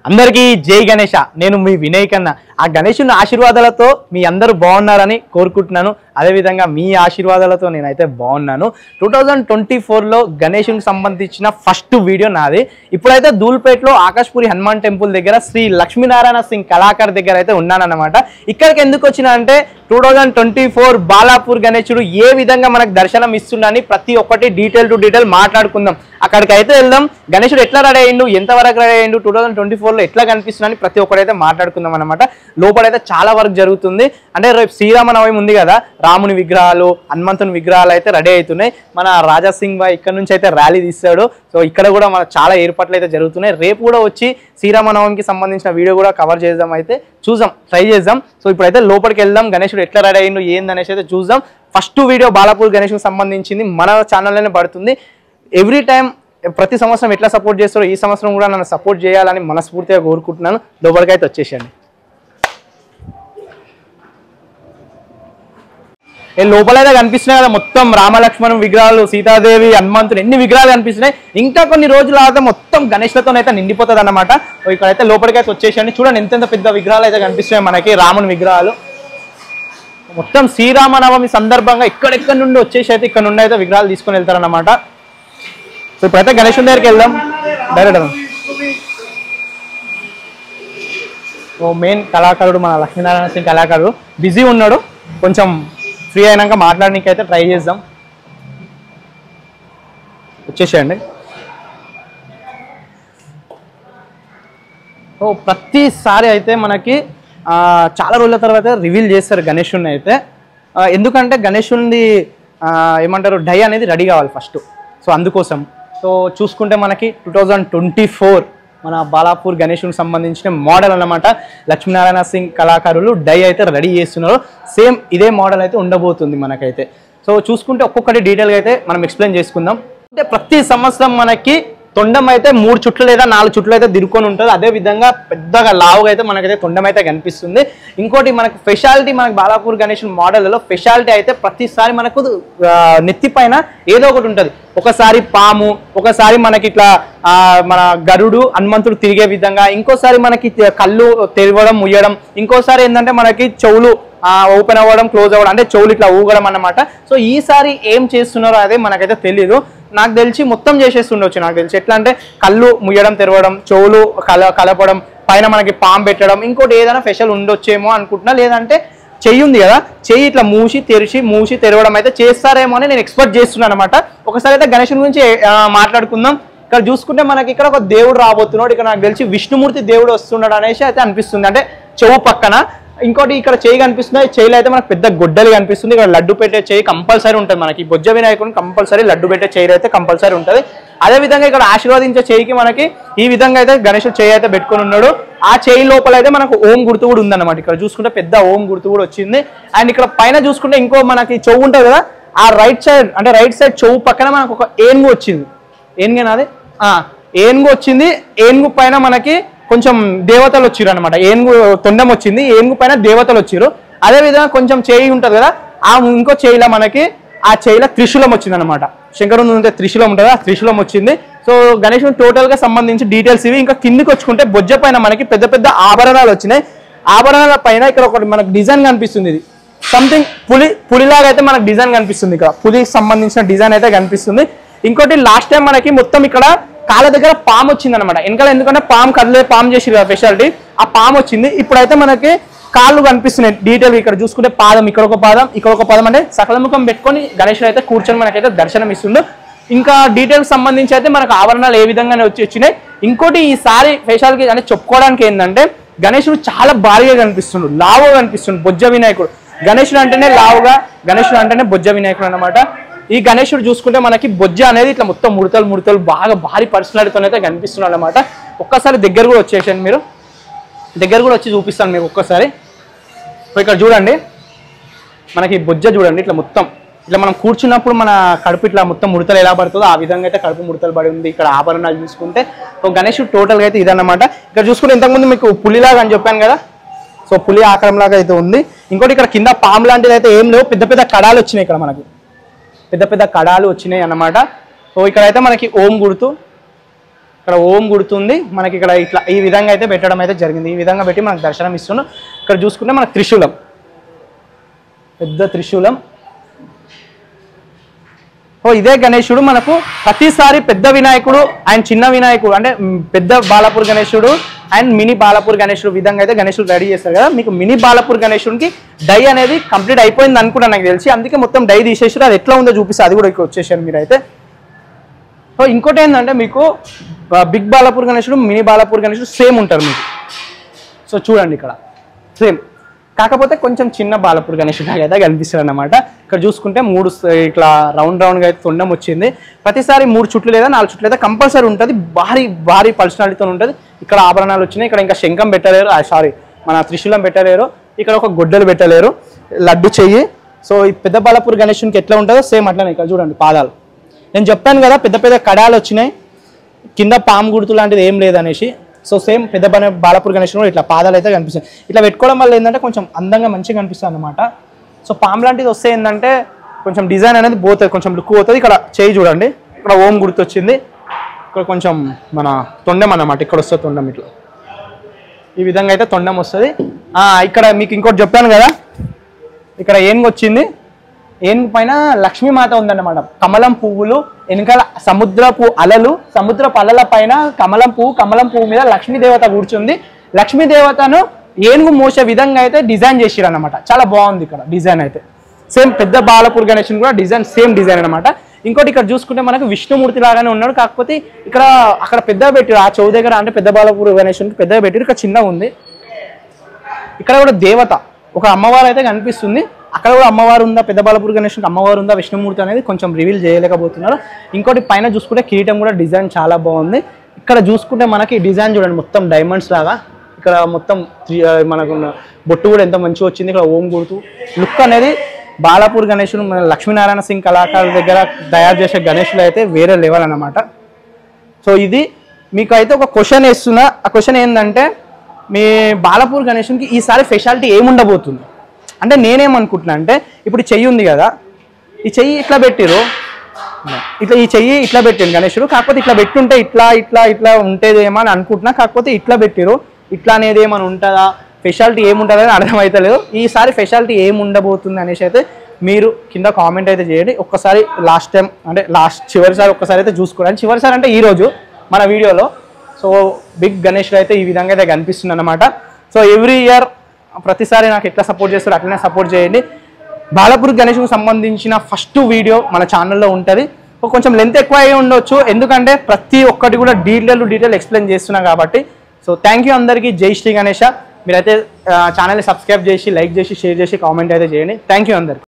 అందరికీ జై గణేష. నేను మీ వినయ్ కన్నా. ఆ గణేశుని ఆశీర్వాదాలతో మీ అందరూ బాగున్నారని కోరుకుంటున్నాను. అదేవిధంగా మీ ఆశీర్వాదాలతో నేనైతే బాగున్నాను. 2024లో గణేశునికి సంబంధించిన ఫస్ట్ వీడియో నాది. ఇప్పుడైతే ధూల్పేటలో ఆకాష్పూరి హనుమాన్ టెంపుల్ దగ్గర శ్రీ లక్ష్మీనారాయణ సింగ్ కళాకార్ దగ్గర అయితే ఉన్నానన్నమాట. ఇక్కడికి ఎందుకు వచ్చినా అంటే 2024 బాలాపూర్ గణేశుడు ఏ విధంగా మనకు దర్శనం ఇస్తుందని ప్రతి ఒక్కటి డీటెయిల్ టు డీటెయిల్ మాట్లాడుకుందాం. అక్కడికి అయితే వెళ్దాం. గణేశుడు ఎట్లా రెడీ అయ్యిండు, ఎంతవరకు రెడీ అయ్యిండు, 2024లో ఎట్లా కనిపిస్తుందని ప్రతి ఒక్కటైతే మాట్లాడుకుందాం అనమాట. లోపలైతే చాలా వర్క్ జరుగుతుంది. అంటే రేపు శ్రీరామనవమి ఉంది కదా, రాముని విగ్రహాలు, హనుమంతుని విగ్రహాలు అయితే రెడీ అవుతున్నాయి. మన రాజా సింగ్ బాయ్ ఇక్కడ నుంచి అయితే ర్యాలీ తీస్తాడు. సో ఇక్కడ కూడా మన చాలా ఏర్పాట్లు అయితే జరుగుతున్నాయి. రేపు కూడా వచ్చి శ్రీరామనవమికి సంబంధించిన వీడియో కూడా కవర్ చేద్దాం, అయితే చూద్దాం, ట్రై చేద్దాం. సో ఇప్పుడైతే లోపలికి వెళ్దాం, గణేశుడు ఎట్లా రెడీ అయ్యిండు ఏందనేసి అయితే చూద్దాం. ఫస్ట్ వీడియో బాలాపూర్ గణేశుడికి సంబంధించింది మన ఛానల్లోనే పడుతుంది. ఎవ్రీ టైం ప్రతి సంవత్సరం ఎట్లా సపోర్ట్ చేస్తారో ఈ సంవత్సరం కూడా నన్ను సపోర్ట్ చేయాలని మనస్ఫూర్తిగా కోరుకుంటున్నాను. లోపలికి అయితే వచ్చేసండి. లోపలైతే కనిపిస్తున్నాయి కదా మొత్తం రామలక్ష్మణ్ విగ్రహాలు, సీతాదేవి, హనుమంతుడు, ఎన్ని విగ్రహాలు కనిపిస్తున్నాయి. ఇంకా కొన్ని రోజులు అయితే మొత్తం గణేష్లతో అయితే నిండిపోతుంది అనమాట. ఇక్కడైతే లోపలికి అయితే వచ్చేసండి. చూడండి ఎంతెంత పెద్ద విగ్రహాలు అయితే కనిపిస్తున్నాయి మనకి, రాముని విగ్రహాలు. మొత్తం శ్రీరామనవమి సందర్భంగా ఎక్కడెక్కడి నుండి వచ్చేసి అయితే ఇక్కడ నుండి అయితే విగ్రహాలు తీసుకొని వెళ్తారన్నమాట. సో ఇప్పుడైతే గణేశుని దగ్గరికి వెళ్దాం డైరెక్ట్. ఓ మెయిన్ కళాకారుడు మన లక్ష్మీనారాయణ సింగ్ కళాకారుడు బిజీ ఉన్నాడు. కొంచెం ఫ్రీ అయినాక మాట్లాడడానికి అయితే ట్రై చేద్దాం. వచ్చేసేయండి. సో ప్రతిసారి అయితే మనకి చాలా రోజుల తర్వాత రివీల్ చేస్తారు గణేశుని అయితే. ఎందుకంటే గణేశుని ఏమంటారు డై అనేది రెడీ కావాలి ఫస్ట్. సో అందుకోసం సో చూసుకుంటే మనకి 2024 మన బాలాపూర్ గణేశునికి సంబంధించిన మోడల్ అన్నమాట. లక్ష్మీనారాయణ సింగ్ కళాకారులు డై అయితే రెడీ చేస్తున్నారు. సేమ్ ఇదే మోడల్ అయితే ఉండబోతుంది మనకైతే. సో చూసుకుంటే ఒక్కొక్కటి డీటెయిల్గా అయితే మనం ఎక్స్ప్లెయిన్ చేసుకుందాం. అంటే ప్రతి సంవత్సరం మనకి తొండం అయితే 3 చుట్లు లేదా 4 చుట్లు అయితే దిరుకొని ఉంటుంది. అదే విధంగా పెద్దగా లావుగా అయితే మనకైతే తొండం అయితే కనిపిస్తుంది. ఇంకోటి మనకు స్పెషాలిటీ, మనకి బాలాపూర్ గణేశుని మోడల్లో స్పెషాలిటీ అయితే ప్రతిసారి మనకు నెత్తి పైన ఏదో ఒకటి ఉంటుంది. ఒకసారి పాము, ఒకసారి మనకి ఇట్లా మన గరుడు, హనుమంతుడు తిరిగే విధంగా, ఇంకోసారి మనకి కళ్ళు తెరవడం ముయ్యడం, ఇంకోసారి ఏంటంటే మనకి చెవులు ఓపెన్ అవ్వడం క్లోజ్ అవ్వడం, అంటే చెవులు ఇట్లా ఊగడం అన్నమాట. సో ఈసారి ఏం చేస్తున్నారో అదే మనకైతే తెలీదు. నాకు తెలిసి మొత్తం చేసేస్తుండొచ్చు. నాకు తెలిసి ఎట్లా అంటే కళ్ళు ముయ్యడం తెరవడం, చెవులు కలపడం, పైన మనకి పాము పెట్టడం, ఇంకోటి ఏదైనా స్పెషల్ ఉండొచ్చేమో అనుకుంటున్నా. లేదంటే చెయ్యి ఉంది కదా, చెయ్యి ఇట్లా మూసి తెరవడం అయితే చేస్తారేమో అని నేను ఎక్స్పెక్ట్ చేస్తున్నాను అనమాట. ఒకసారి అయితే గణేశుని గురించి మాట్లాడుకుందాం. ఇక్కడ చూసుకుంటే మనకి ఇక్కడ ఒక దేవుడు రాబోతున్నాడు. ఇక్కడ నాకు తెలిసి విష్ణుమూర్తి దేవుడు వస్తున్నాడు అనేసి అయితే అనిపిస్తుంది, అంటే చెవు పక్కన. ఇంకోటి ఇక్కడ చేయి కనిపిస్తుంది. చేయిలో అయితే మనకు పెద్ద గొడ్డలు కనిపిస్తుంది. ఇక్కడ లడ్డు పెట్టే చేయి కంపల్సరీ ఉంటుంది మనకి. బొజ్జ వినాయకుడిని కంపల్సరీ లడ్డు పెట్టే చేయి అయితే కంపల్సరీ ఉంటుంది. అదేవిధంగా ఇక్కడ ఆశీర్వదించే చేయికి మనకి ఈ విధంగా అయితే గణేశుడు చేయి అయితే పెట్టుకుని ఉన్నాడు. ఆ చేయి లోపల అయితే మనకు ఓం గుర్తు కూడా ఉందన్నమాట. ఇక్కడ చూసుకుంటే పెద్ద ఓం గుర్తు కూడా వచ్చింది. అండ్ ఇక్కడ పైన చూసుకుంటే ఇంకో మనకి చెవు ఉంటుంది కదా, ఆ రైట్ సైడ్ చెవు పక్కన మనకు ఒక ఏనుగు వచ్చింది. ఏనుగేనాది? ఏనుగు వచ్చింది. ఏనుగు పైన మనకి కొంచెం దేవతలు వచ్చిరు అనమాట. ఏనుగు తొండం వచ్చింది, ఏనుగు పైన దేవతలు వచ్చిరు. అదేవిధంగా కొంచెం చేయి ఉంటుంది కదా, ఆ ఇంకో చేయిలో మనకి ఆ చేయిలో త్రిశూలం వచ్చింది అనమాట. శంకరుని ఉంటే త్రిశూలం ఉంటుంది, ఆ త్రిశూలం వచ్చింది. సో గణేశుని టోటల్ గా సంబంధించి డీటెయిల్స్ ఇవి. ఇంకా కిందికి వచ్చుకుంటే బొజ్జ పైన మనకి పెద్ద పెద్ద ఆభరణాలు వచ్చినాయి. ఆభరణాల పైన ఇక్కడ ఒకటి మనకు డిజైన్ కనిపిస్తుంది. ఇది సంథింగ్ పులిలాగా అయితే మనకు డిజైన్ కనిపిస్తుంది. ఇక్కడ పులికి సంబంధించిన డిజైన్ అయితే కనిపిస్తుంది. ఇంకోటి లాస్ట్ టైం మనకి మొత్తం ఇక్కడ కాళ్ళ దగ్గర పాము వచ్చింది అనమాట. వెనకాల ఎందుకంటే పాము కదిలే పాము చేసి స్పెషాలిటీ, ఆ పాము వచ్చింది. ఇప్పుడైతే మనకి కాళ్ళు కనిపిస్తున్నాయి డీటెయిల్. ఇక్కడ చూసుకుంటే పాదం, ఇక్కడ ఒక పాదం, ఇక్కడ ఒక పాదం, అంటే సకల ముఖం పెట్టుకొని గణేశుడు అయితే కూర్చొని మనకైతే దర్శనం ఇస్తుండు. ఇంకా డీటెయిల్స్ సంబంధించి అయితే మనకు ఆభరణాలు ఏ విధంగానే వచ్చినాయి. ఇంకోటి ఈసారి స్పెషాలిటీ అంటే చెప్పుకోవడానికి ఏంటంటే గణేశుడు చాలా భారీగా కనిపిస్తుండు, లావుగా కనిపిస్తుండు. బొజ్జ వినాయకుడు గణేశుడు అంటేనే లావుగా, గణేశుడు అంటేనే బొజ్జ వినాయకుడు అనమాట. ఈ గణేశుడు చూసుకుంటే మనకి బొజ్జ అనేది ఇట్లా మొత్తం ముడతలు బాగా భారీ పర్సనాలిటీతో అయితే కనిపిస్తున్నాడు అనమాట. ఒక్కసారి దగ్గర కూడా వచ్చేసాను, మీరు దగ్గర కూడా వచ్చి చూపిస్తాను మీకు ఒక్కసారి. ఇక్కడ చూడండి మనకి బొజ్జ చూడండి, ఇట్లా మొత్తం ఇట్లా మనం కూర్చున్నప్పుడు మన కడుపు ఇట్లా మొత్తం ముడతలు ఎలా పడుతుందో ఆ విధంగా అయితే కడుపు ముడతలు పడి ఉంది. ఇక్కడ ఆభరణాలు చూసుకుంటే సో గణేశుడు టోటల్గా అయితే ఇదన్నమాట. ఇక్కడ చూసుకుంటే ఇంతకుముందు మీకు పులిలాగా అని చెప్పాను కదా, సో పులి ఆకారంలాగా అయితే ఉంది. ఇంకోటి ఇక్కడ కింద పాము లాంటిది అయితే ఏం లేవు, పెద్ద పెద్ద కడాలు వచ్చినాయి. ఇక్కడ మనకి పెద్ద పెద్ద కడాలు వచ్చినాయి అన్నమాట. సో ఇక్కడైతే మనకి ఓం గుర్తు, ఇక్కడ ఓం గుర్తుంది మనకి. ఇక్కడ ఇట్లా ఈ విధంగా అయితే పెట్టడం అయితే జరిగింది. ఈ విధంగా పెట్టి మనకు దర్శనం ఇస్తున్నాం. ఇక్కడ చూసుకుంటే మనకు త్రిశూలం, పెద్ద త్రిశూలం. ఇదే గణేశుడు మనకు ప్రతిసారి పెద్ద వినాయకుడు అండ్ చిన్న వినాయకుడు అంటే పెద్ద బాలాపూర్ గణేశుడు అండ్ మినీ బాలాపూర్ గణేశుడు విధంగా అయితే గణేశుడు రెడీ చేస్తారు కదా. మీకు మినీ బాలాపూర్ గణేశుడికి డై అనేది కంప్లీట్ అయిపోయింది అనుకుంటా నాకు తెలిసి, అందుకే మొత్తం డై తీసేసారు. అది ఎట్లా ఉందో చూపిస్తే అది కూడా ఇక్కడ వచ్చేసారు మీరైతే. ఇంకోటి ఏంటంటే మీకు బిగ్ బాలాపూర్ గణేశుడు మినీ బాలాపూర్ గణేశుడు సేమ్ ఉంటారు మీకు. సో చూడండి ఇక్కడ సేమ్, కాకపోతే కొంచెం చిన్న బాలాపూర్ గణేశుడు అయితే కనిపిస్తారు అన్నమాట. ఇక్కడ చూసుకుంటే 3 ఇట్లా రౌండ్గా అయితే తొండం వచ్చింది. ప్రతిసారి 3 చుట్లు లేదా 4 చుట్లు లేదా కంపల్సరీ ఉంటుంది. భారీ పర్సనాలిటీతో ఉంటుంది. ఇక్కడ ఆభరణాలు వచ్చినాయి. ఇక్కడ ఇంకా శంఖం పెట్టలేరు, మన త్రిశూలం పెట్టలేరు. ఇక్కడ ఒక గొడ్డలు పెట్టలేరు, లడ్డు చెయ్యి. సో ఈ పెద్ద బాలాపూర్ గణేశునికి ఎట్లా ఉంటుందో సేమ్ అట్లనే. ఇక్కడ చూడండి పాదాలు, నేను చెప్పాను కదా పెద్ద పెద్ద కడాలు వచ్చినాయి, కింద పాము గుర్తు లాంటిది ఏం లేదనేసి. సో సేమ్ పెద్ద బాలాపూర్ గణేశుడు ఇట్లా పాదాలు అయితే కనిపిస్తాయి. ఇట్లా పెట్టుకోవడం వల్ల ఏంటంటే కొంచెం అందంగా మంచిగా కనిపిస్తుంది అనమాట. సో పాము లాంటిది వస్తే ఏంటంటే కొంచెం డిజైన్ అనేది పోతుంది, కొంచెం లుక్ పోతుంది. ఇక్కడ చేయి చూడండి, ఇక్కడ ఓం గుర్తు వచ్చింది. ఇక్కడ కొంచెం మన తొండం అన్నమాట, ఇక్కడ వస్తుంది తొండం. ఇట్లా ఈ విధంగా అయితే తొండం వస్తుంది. ఇక్కడ మీకు ఇంకోటి చెప్పాను కదా, ఇక్కడ ఏనుగు వచ్చింది. ఏనుగు పైన లక్ష్మీమాత ఉందన్నమాట. కమలం పువ్వులు వెనకాల సముద్రపు అలల పైన కమలం పువ్వు మీద లక్ష్మీదేవత కూర్చుంది. లక్ష్మీదేవతను ఏనుగు మోసే విధంగా అయితే డిజైన్ చేసిరు అనమాట. చాలా బాగుంది ఇక్కడ డిజైన్ అయితే. సేమ్ పెద్ద బాలాపూర్ గణేశుని కూడా డిజైన్ సేమ్ డిజైన్ అనమాట. ఇంకోటి ఇక్కడ చూసుకుంటే మనకు విష్ణుమూర్తి లాగానే ఉన్నాడు, కాకపోతే అక్కడ పెద్దగా పెట్టారు. ఆ చెవు దగ్గర అంటే పెద్ద బాలాపూర్ గణేశునికి పెద్దగా పెట్టారు, ఇక్కడ చిన్నగా ఉంది. ఇక్కడ కూడా దేవత ఒక అమ్మవారు అయితే కనిపిస్తుంది. అక్కడ కూడా అమ్మవారు ఉందా, పెద్ద బాలాపూర్ గణేశునికి అమ్మవారు ఉందా, విష్ణుమూర్తి అనేది కొంచెం రివీల్ చేయలేకపోతున్నారు. ఇంకోటి పైన చూసుకుంటే కిరీటం కూడా డిజైన్ చాలా బాగుంది. ఇక్కడ చూసుకుంటే మనకి డిజైన్ చూడండి మొత్తం డైమండ్స్ లాగా. ఇక్కడ మొత్తం మనకు బొట్టు కూడా ఎంత మంచిగా వచ్చింది. ఇక్కడ ఓం గుర్తు లుక్ అనేది బాలాపూర్ గణేశుడు మన లక్ష్మీనారాయణ సింగ్ కళాకారుల దగ్గర తయారు చేసే గణేశులు అయితే వేరే లెవెల్ అన్నమాట. సో ఇది మీకు అయితే ఒక క్వశ్చన్ వేస్తున్నా. ఆ క్వశ్చన్ ఏంటంటే మీ బాలాపూర్ గణేశునికి ఈసారి స్పెషాలిటీ ఏముండబోతుంది అంటే నేనేమనుకుంటున్నా అంటే, ఇప్పుడు చెయ్యి ఉంది కదా, ఈ చెయ్యి ఇట్లా పెట్టిరు, ఇట్లా ఈ చెయ్యి ఇట్లా పెట్టిండు గణేశుడు. కాకపోతే ఇట్లా పెట్టుంటే ఇట్లా ఉంటేదేమో అని అనుకుంటున్నా. కాకపోతే ఇట్లా పెట్టిరు, ఇట్లా అనేది ఏమని ఉంటుందా, స్పెషాలిటీ ఏముంటుంది అని అర్థమవుతలేదు. ఈసారి స్పెషాలిటీ ఏముండబోతుంది అనేసి అయితే మీరు కింద కామెంట్ అయితే చేయండి. ఒక్కసారి లాస్ట్ టైం అంటే చివరిసారి ఒక్కసారి అయితే చూసుకోండి. చివరిసారి అంటే ఈరోజు మన వీడియోలో. సో బిగ్ గణేశుడు అయితే ఈ విధంగా అయితే కనిపిస్తుంది అన్నమాట. సో ఎవ్రీ ఇయర్ ప్రతిసారి నాకు ఎట్లా సపోర్ట్ చేస్తారో అట్లనే సపోర్ట్ చేయండి. బాలాపూర్ గణేశుకు సంబంధించిన ఫస్ట్ వీడియో మన ఛానల్లో ఉంటుంది. కొంచెం లెంత్ ఎక్కువ అయి ఉండొచ్చు, ఎందుకంటే ప్రతి ఒక్కటి కూడా డీటెయిల్ ఎక్స్ప్లెయిన్ చేస్తున్నా కాబట్టి. సో థ్యాంక్ యూ అందరికీ. జై శ్రీ గణేష. మీరైతే ఛానల్ని సబ్స్క్రైబ్ చేసి, లైక్ చేసి, షేర్ చేసి, కామెంట్ అయితే చేయండి. థ్యాంక్ యూ అందరికీ.